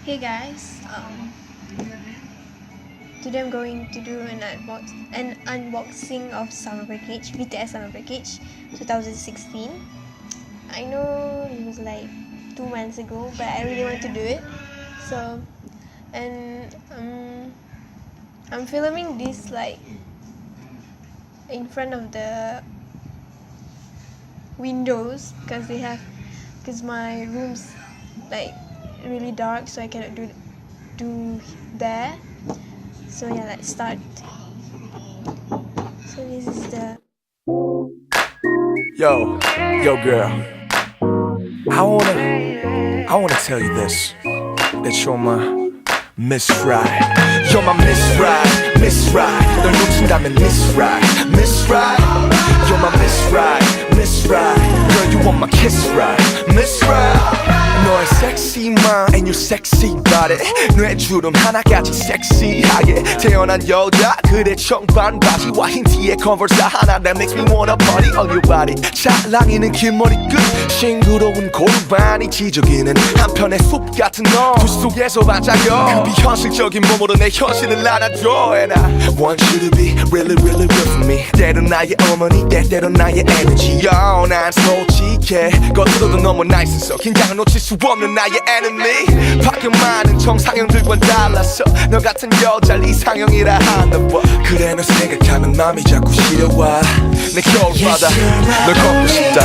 Hey guys, today I'm going to do an unboxing of Summer Package, BTS Summer Package 2016. I know it was like 2 months ago, but I really want to do it. So, and I'm filming this like in front of the windows because my room's like really dark, so I cannot do there. So yeah, let's start. So this is the Yo girl, I wanna tell you this, that you're my Miss Right. You're my Miss Right, Miss Right. 널 놓친다면 Miss Right, Miss Right. You're my Miss Right, Miss Right. Girl, you want my kiss right, Miss Right. 너의 sexy mind and your sexy body, 뇌주름 하나까지 섹시하게 태어난 여자, 그대 청반 바지와 흰 티에 컨버스 하나 that makes me wanna party on your body. 찰랑이는 긴 머리끝, 싱그러운 골반이 지저귀는 한편의 숲 같은 너, 두 속에서 반짝여. 그 비현실적인 몸으로 내 현실을 안아줘. And I want you to be really really real for me. 때론 나의 어머니, 때때로 나의 에너지. 난 솔직해, 겉으로도 너무 나있어서 긴장을 놓칠 수 없는 나의 enemy. 밖에 많은 정상형들과 달라서 너 같은 여자를 이상형이라 하나 봐. 그래 너 생각하면 맘이 자꾸 시려와. 내 겨울바다 널 걷고 싶다.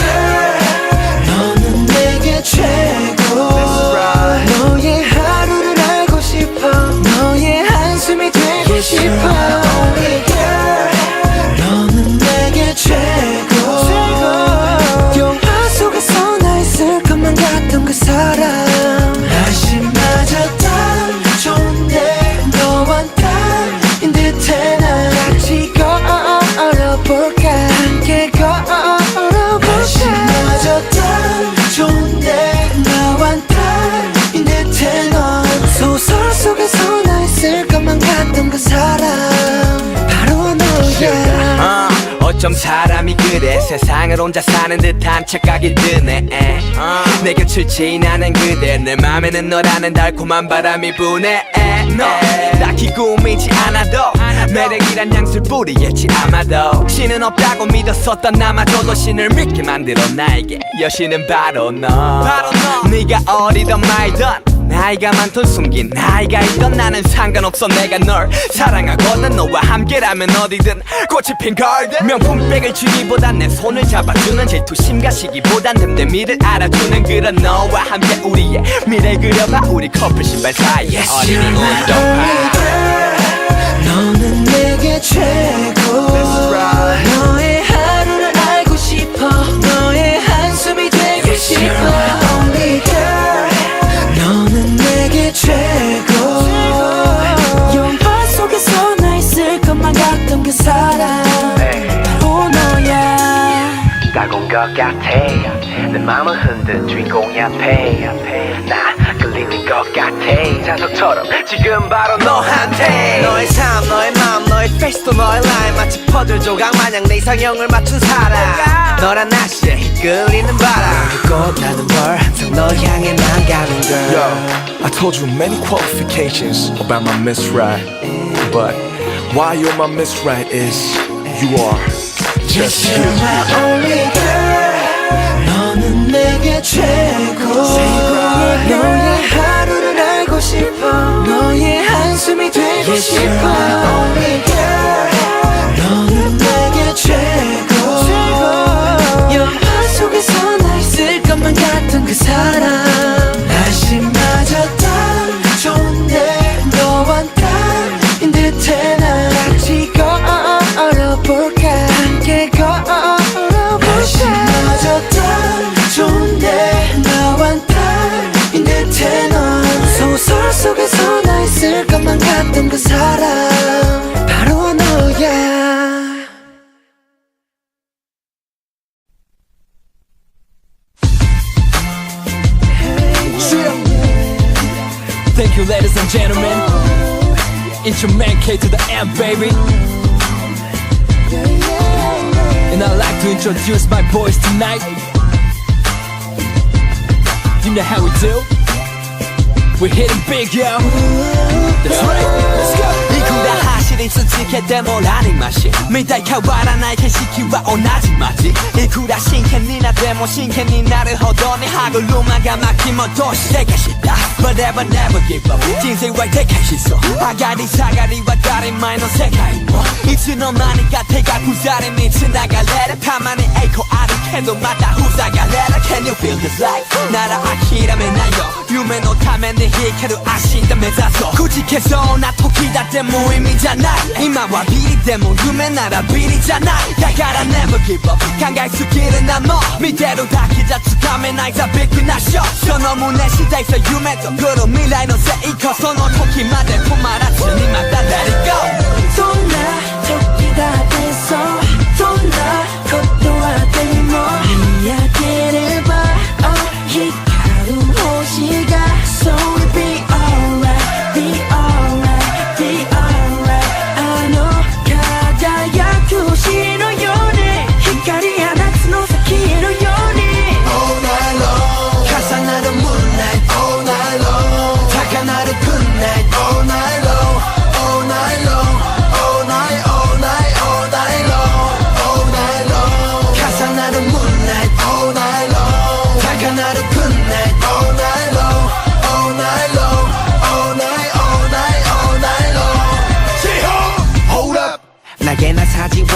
너는 내게 최고. 너의 하루를 알고 싶어. 너의 한숨이 되고 싶어. Only girl. 너는 내게 최고. 영화 속에서 나 있을 것만 같던 그 사람. 날씨 맞았던 좋은데 너와 나인 듯해. 난 같이 걸어볼까. 함께 걸어볼까. 날씨 맞았던 좋은데 나와 나인 듯해. 넌 소설 속에서 나 있을 것만 같던 그 사람. 바로 너야. 어쩜 사람이 그래. 세상을 혼자 사는 듯한 착각이 드네. 내 곁을 지나는 그대, 내 맘에는 너라는 달콤한 바람이 부네. 너 딱히 꾸미지 않아도 매력이란 양술 뿌리겠지 아마도. 신은 없다고 믿었었던 나마저도 신을 믿게 만들어 나에게 여신은 바로 너. 네가 어리던 말던 나이가 많던 숨긴 나이가 있던 나는 상관없어. 내가 널 사랑하거든. 너와 함께라면 어디든 꽃이 핀 garden. 명품백을 주기보단 내 손을 잡아주는 질투심과 시기보단 됨됨이를 알아주는 그런 너와 함께 우리의 미래 그려봐. 우리 커플 신발 사이에 어린이 운동화. 너는 내게 최고. 너의 하루를 알고 싶어. 너의 한숨이 되고 싶어. Only girl. 너는 내게 최고. 영화 속에서 나 있을 것만 같던 그 사람. 바로 너야. 기다고 것 같아. 내 맘을 흔든 주인공이 앞에 나 끌리는 것 같아. 자석처럼 지금 바로 너한테. 너의 삶, 너의 맘, 너의 페이스도 너의 라인, 마치 퍼즐 조각 마냥 내 이상형을 맞춘 사람. 너란 날씨에 이끌리는 바람. 꽃나는 벌 항상 널 향해 난 가는 girl. Yo, I told you many qualifications about my Miss Right, but why you're my Miss Right is you are just you. You're my only girl. 너는 내게 최고. 너의 하루를 알고 싶어. 너의 한숨이 되고 싶어. Only girl. 너는 내게 최고. 영화 속에서 나 있을 것만 같던 그 사람. 날씨 맞았던 좋은데 너와 나인 듯해. 난 같이 걸어볼까. 함께 걸어볼까. 날씨 맞았던 좋은데 나와 나인 듯해. 넌 소설 속에서 나 있을 것만 같던 그 사람. 바로 너야. Thank you, ladies and gentlemen. It's your man K to the M, baby. And I'd like to introduce my boys tonight. You know how we do. We're hitting big, yo. That's right, let's go. いくら走り続けてもランニングマシンみたい変わらない景色は同じ街いくら真剣になっても真剣になるほどに歯車が巻き戻して消した Whatever never give up 人生はでかいしそう上がり下がりは当たり前の世界もいつの間にか手が腐りに繋がれるたまに栄光あるけどまた塞がれる Can you feel this life なら諦めないよ夢のために生きる明日目指そうくじけそうな時だってもう意味じゃない今はビリでも夢ならビリじゃないだから never give up 考えすぎるなもう見てるだけじゃつかめないザビッグなショーその胸次第さ夢と来る未来の成功その時まで止まらずにまた Let it go どんな時だってそうどんなことはでも見上げれば光る星が So we'll be alright be alright be alright あの輝く星のように光放つの先へのように All night long 重なる moonlight All night long 高鳴る good night All night long All night long All night all night all night long All night long 重なる moonlight All night long 高鳴る good night All night long All night long All night all night all night long Hold up 投げなさじは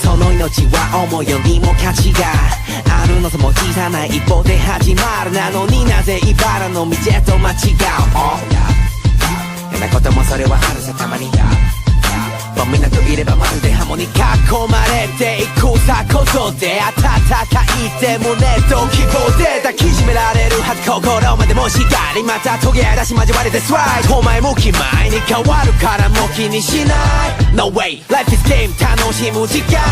その命は思うよりも価値があるのとも小さな一歩で始まるなのになぜ茨の道へと間違う変なこともそれはあるさたまにみんなといればまるでハモに囲まれていくさことで温かいって胸と希望で抱きしめられるはず心までもしかりまた遂げ出し交われてスライドお前向き前に変わるからもう気にしない No way life is game 楽しむ時間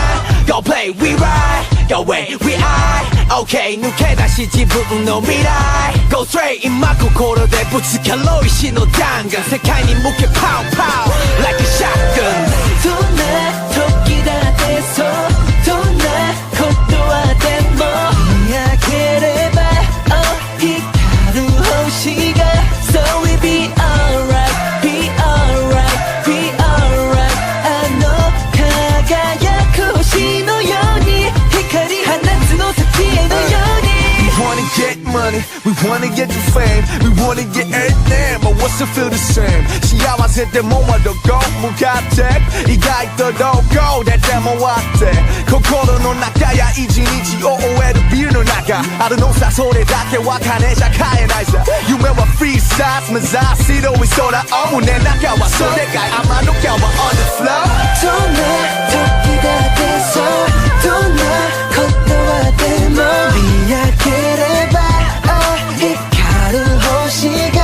Go play we ride Go away we I OK 抜け出し自分の未来 Go straight 今心でぶつかろう石の弾丸世界に向けパウパウ Like a shotgun どんな時だってそうどんなことはでも見上げれば光る星が So we be alright be alright be alright あの輝く星のように光放つの先へのように We wanna get money, we wanna get the fame, we wanna get everything, but what's it feel the same? 幸せってもんはどこ向かって意外とどこででもあって心の中や一日を終えるビルの中あるのさそれだけは金じゃ買えないさ夢はフリースタイル目指す白い空を胸中はそれかい天の川 on the floor どんな時だってそうどんなことはでも見上げれば光る星が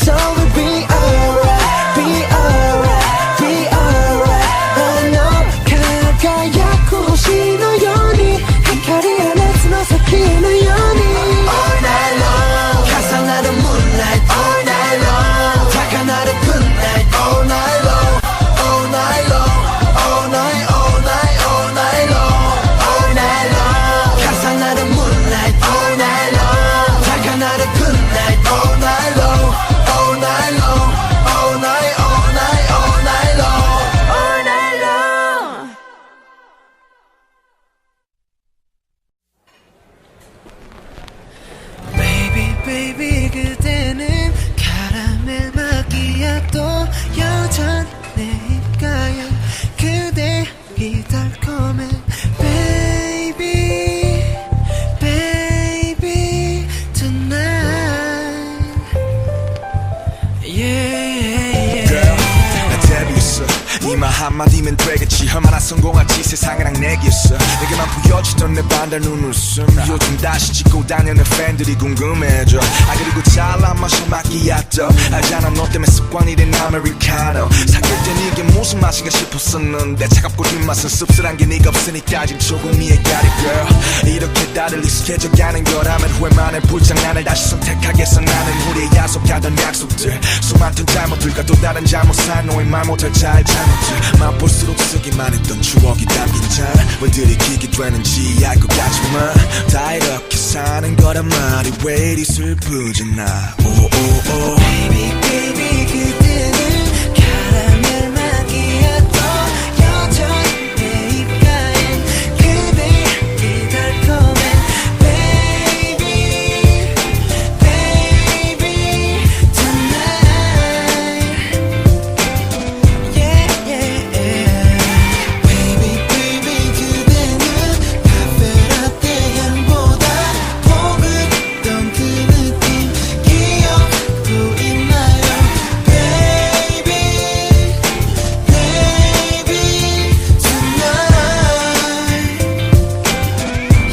So we'll be alright be alright be alright あの輝く星のように光放つの先のように All night long 重なる moonlight All night long 高鳴る good night All night long All night long All night all night all night long All night long 重なる moonlight All night long 高鳴る good night All night long All night long All night all night all night long All night long Baby baby 그대는 카라멜 마키아토 여전히 내 입가에 그대 이 달콤해 Baby baby tonight Yeah Girl, 나 데뷔했어 네 말 한마디면 되겠지 얼마나 성공할지 세상이랑 내기였어 내게만 보여주던 내 반달 눈웃음 요즘 다시 찍고 다녀 내 팬들이 궁금해져 아 그리고 잘난 마셔 마키아토 알잖아 너 때문에 습관이 된 아메리카노 사귈 땐 이게 무슨 맛인가 싶었었는데 차갑고 뒷맛은 씁쓸한 게 네가 없으니까 지금 조금 이해가리 girl 이렇게 다들 익숙해져가는 거라면 후회만 해 불장난을 다시 선택하겠어 나는 우리의 약속하던 약속들 수많던 잘못들과 또 다른 잘못 산 너의 말 못할 잘 잘못들 맛볼수록 쓰기만 했던 추억이 담긴 잔 들이키게 되는지 알 것 같지만 다 이렇게 사는 거란 말이 왜 이리 슬프지 나 오오오 Baby baby 그대는 카라멜 마키아토 여전히 내 입가엔 그대의 달콤한 Baby baby tonight Yeah yeah Baby baby 그대는 카페라떼 향보다 포근했던 그 느낌 기억하고 있나요 Baby baby tonight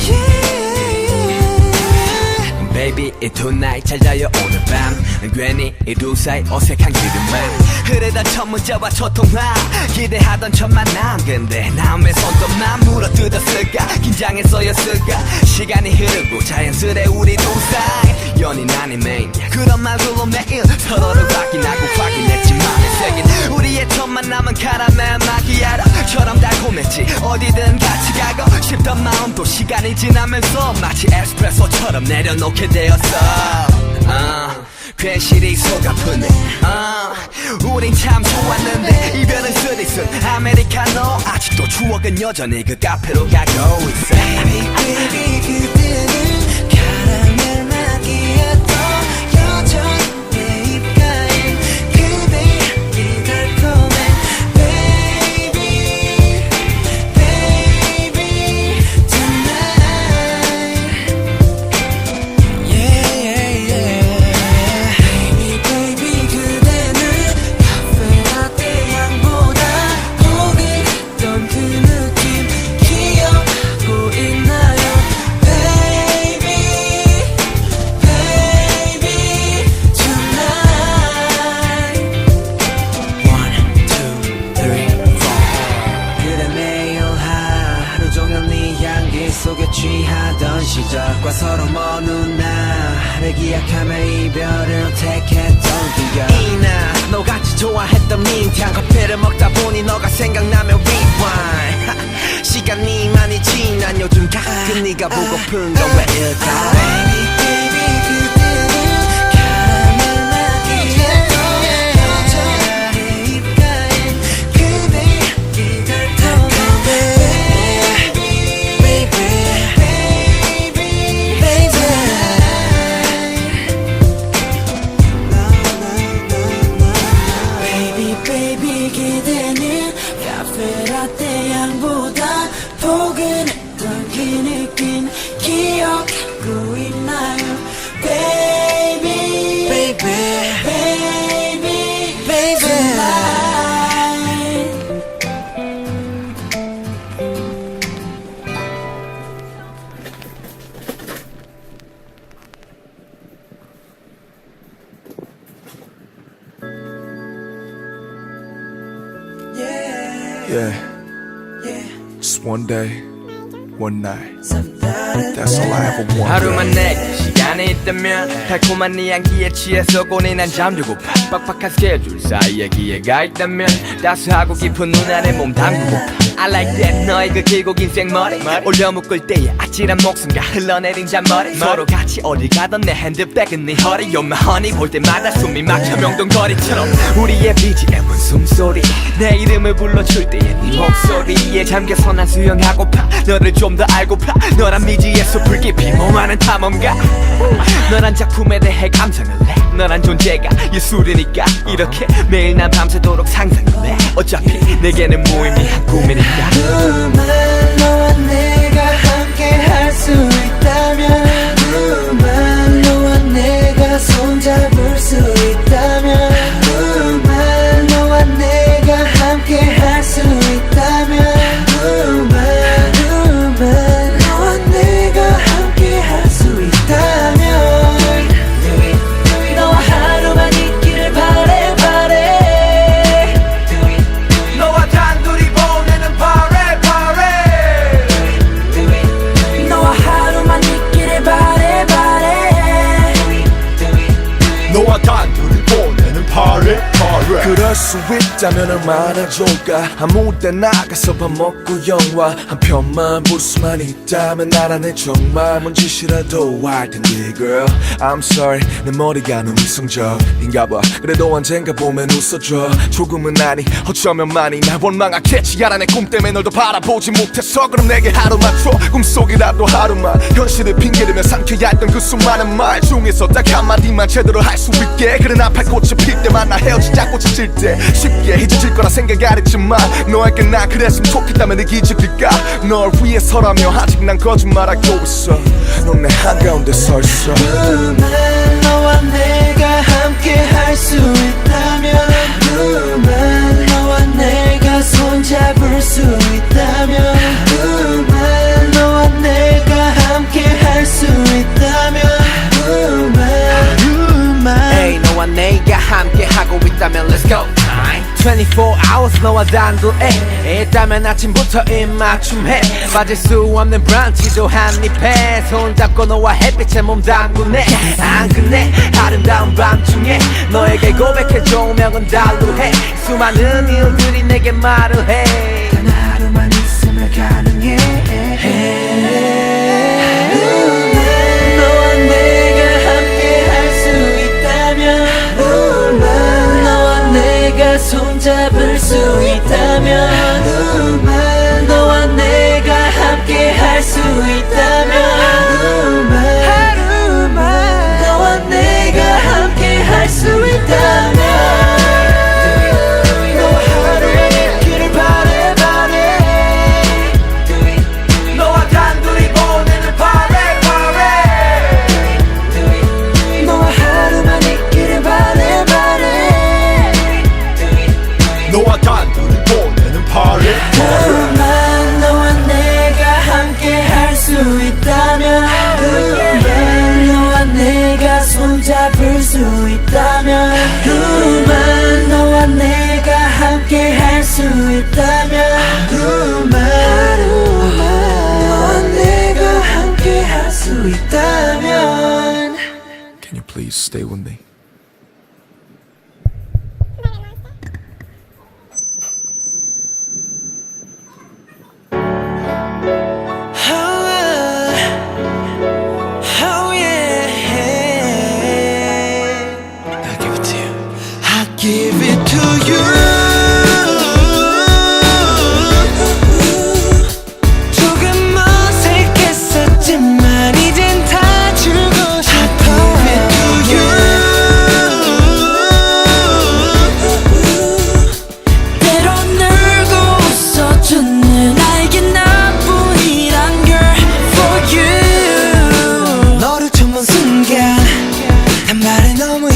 Yeah Baby 이 tonight 잘 자요 오늘 밤 괜히 이 두 사이 어색한 기름만 흐르던 첫 문자와 첫 통화 기대하던 첫 만남 근데 남의 손톱만 물어뜯었을까 긴장했어였을까 시간이 흐르고 자연스레 우리 두 사이 연인 아니면 그런 말들로 매일 서로를 확인하고 확인했지만 새긴 우리의 첫 만남은 카라멜 마키아토처럼 달콤했지 어디든 같이 가고 싶던 마음도 시간이 지나면서 마치 에스프레소처럼 내려놓게 되었어 괜시리 속 아프네 우린 참 좋았는데 이별은 쓰디쓴 아메리카노 아직도 추억은 여전히 그 카페로 가고 있어 Baby 그대는 카라멜 마키아토 여전히 내 입가엔 그대의 달콤한 Baby baby tonight Yeah yeah Baby baby 그대는 카페라떼 향보다 포근했던 그 느낌 기억하고 있나요 Baby baby tonight 1, 2, 3, 4 그래 매일 하루 종일 네 향기 속에 취하던 시절과 서로 먼 훗날을 기약하며 이별을 택했던 기억 이나 너같이 좋아했던 민트향 커피를 먹다 보니 너가 생각나며 rewind 시간이 많이 지난 요즘 가끔 네가 보고픈 건 왜일까 Baby baby 그대는 카라멜 마키아토 여전히 내 입가엔 그대의 달콤한 Baby baby baby Baby baby 그대는 카페라떼 향보다 포근했던 그 느낌 기억하고 있나요 Baby baby baby baby tonight Yeah Just one day One night That's all I ever wanted 하루만 내게 시간이 있다면 달콤한 네 향기에 취해서 곤히 난 잠들고파 빡빡한 스케줄 사이에 기회가 있다면 따스하고 깊은 눈 안에 몸 담그고파 I like that 너의 그 길고 긴 생머리 올려 묶을 때의 아찔한 목숨과 흘러내린 잔머리 서로 같이 어디 가던 내 핸드백은 네 허리 You're my honey 볼 때마다 숨이 막혀 명동거리처럼 우리의 BGM은 숨소리 내 이름을 불러줄 때의 네 목소리에 잠겨서 난 수영하고파 너를 좀 더 알고파 너란 미지의 숲을 깊이 몸하는 탐험가 너란 작품에 대해 감상을 해 너란 존재가 예술이니까 이렇게 매일 난 밤새도록 상상을 해 어차피 내게는 무의미한 꿈이니까 누만 너와 내가 함께 할 수 있다면 누만 너와 내가 손잡을 수 있다면 누만 너와 내가 함께 할 수 있다면 누만 너와 내가 함께 할 수 있다면 너와 하루만 있기를 바래 바래 너와 단둘이 보내는 party party 할 수 있다면 얼마나 좋을까 아무 때나 가서 밥 먹고 영화 한 편만 볼 수만 있다면 나라는 정말 뭔 짓이라도 할 텐데 girl I'm sorry 내 머리가 너무 이성적인가 봐 그래도 언젠가 보면 웃어줘 조금은 아니 어쩌면 많이 날 원망하겠지 알아 내 꿈 때문에 널 더 바라보지 못해서 그럼 내게 하루만 줘 꿈속이라도 하루만 현실을 핑계대며 삼켜야 했던 그 수많은 말 중에서 딱 한마디만 제대로 할 수 있게 그래 나 팔꽃이 필 때만 나 헤어지자 꽃이 질 때 쉽게 잊혀질 거라 생각 안 했지만 너에게 나 그랬으면 좋겠다면 내 기적일까 널 위해서라며 아직 난 거짓말하고 있어 넌 내 한가운데 서 있어 하루만 너와 내가 함께 할 수 있다면 하루만 너와 내가 손잡을 수 있다면 하루만 너와 내가 함께 할 수 있다면 하루만 Hey 너와 내가 함께 하고 있다면 Let's go 24 hours 너와 단둘에 있다면 아침부터 입맞춤해 빠질 수 없는 브런치도 한입해 손잡고 너와 햇빛에 몸 담그네 안 끝내 아름다운 밤중에 너에게 고백해 조명은 달루해 수많은 일들이 내게 말을 해 단 하루만 있으면 가능해 너와 내가 함께 할 수 있다면 너와 내가 손잡을 수 있다면 너와 내가 함께 할 수 있다면 너와 내가 함께 할 수 있다면 너와 하루만 있기를 바래 너와 단둘이 보내는 party 너와 하루만 있기를 바래 너와 단둘이 보내는 party 하루만 너와 내가 함께 할 수 있다면 하루만 너와 내가 손잡을 수 있다면 하루만 너와 내가 함께 할 수 있다면 하루만 너와 내가 함께 할 수 있다면 Can you please stay with me? Oh yeah, I'll give it to you. I give it to you. 조금 어색했었지만 이젠 다 주고 싶어. I give it to you. 때론 울고 웃어주는 나에게 나뿐이란 girl for you. 너를 처음 본 순간 난 말을 너무